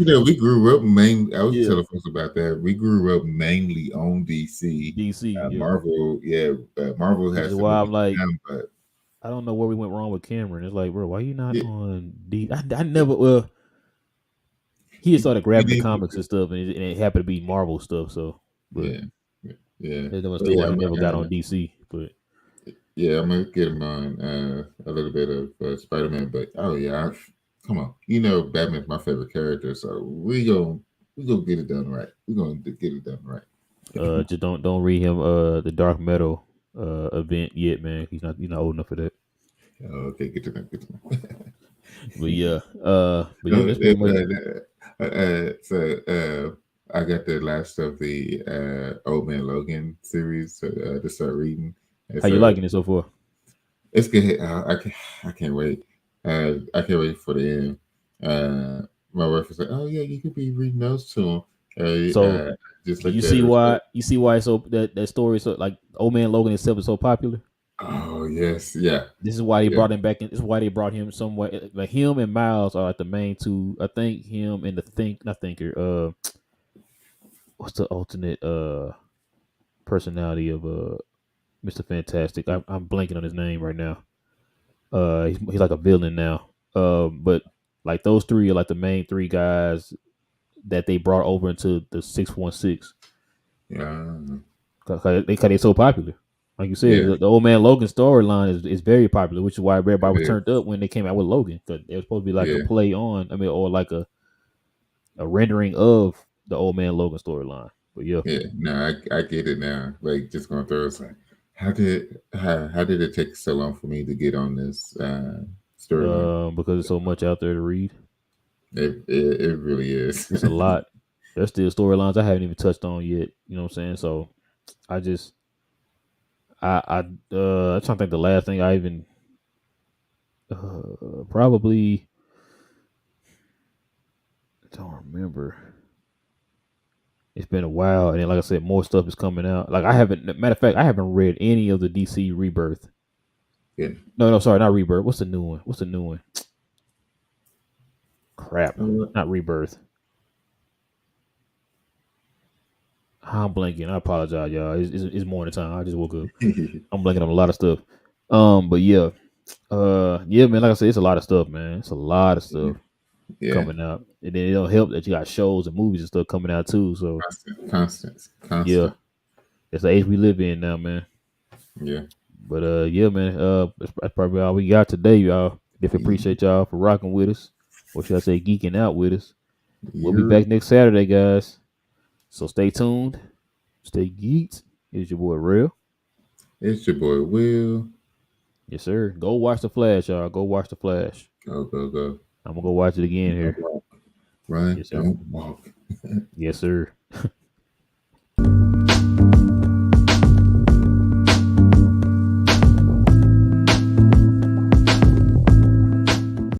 too. We grew up I was
Yeah,
telling folks about that. We grew up mainly on DC.
DC. Yeah,
Marvel, yeah, Marvel
which
has
is
to let
why
me
I'm like,
down, but
I don't know where we went wrong with Cameron. It's like, bro, why you not
yeah,
on D? I never. Well, he just started
we
grabbing the
need,
comics and stuff, and it happened to be Marvel stuff. So, but
yeah, yeah,
there's no
but
understand
yeah,
why he never got on DC. But
I'm gonna get him on a little bit of Spider-Man. But oh yeah, come on, Batman's my favorite character, so we gonna get it done right. We're gonna get it done right.
just don't read him the Dark Metal event yet, man. He's not old enough for that.
Okay, get to that. Get to that.
But yeah, but yeah,
No,
that's pretty much.
so I got the last of the Old Man Logan series to start reading, and
How you
so
liking it so far?
it's good. I can't wait. I can't wait for the end. My wife was like, "Oh yeah, you could be reading those to him."
So
Just
do you
looked at
see
her.
why? You see why so that story so like Old Man Logan itself is so popular?
Oh yes, yeah,
This is why they
yeah.
brought him back in. This is why they brought him somewhere. Like him and Miles are like the main two. I think him and the not thinker. What's the alternate personality of Mr. Fantastic? I'm blanking on his name right now. He's like a villain now. But Like those three are like the main three guys that they brought over into the 616
Yeah,
because they so popular. Like you said,
yeah,
the old man Logan storyline is very popular, which is why everybody
it
was turned
is.
up when they came out with Logan because it was supposed to be like a
Yeah,
play on, I mean, or like a rendering of the old man Logan storyline. But yeah,
yeah. No, I get it now. Like just going through, it's like, how did it take so long for me to get on this storyline?
because there's so much out there to read.
It really is.
It's a lot. There's still storylines I haven't even touched on yet. You know what I'm saying? So I just I'm trying to think the last thing I even probably don't remember. It's been a while, and then, like I said, more stuff is coming out. Like I haven't, matter of fact, I haven't read any of the DC Rebirth.
Yeah.
No, sorry, not Rebirth. What's the new one? What's the new one? Crap,
Uh,
not Rebirth. I'm blanking. I apologize, y'all. It's morning time. I just woke up. I'm blanking on a lot of stuff. But yeah, yeah, man. Like I said, it's a lot of stuff, man. It's a lot of stuff
yeah.
coming out, and then it'll help that you got shows and movies and stuff coming out too. So yeah,
Constant.
it's the age we live in now, man.
Yeah.
But yeah, man. That's probably all we got today, y'all. If appreciate y'all for rocking with us, or should I say, geeking out with us. We'll be
You're
back next Saturday, guys. So stay tuned, stay geeked. It's your boy Real.
It's your boy Will.
Yes, sir. Go watch the Flash, y'all. Go watch the Flash.
Go, go, go.
I'm gonna go watch it again
Don't
here.
walk. Run,
Yes, sir.
don't walk.
Yes, sir.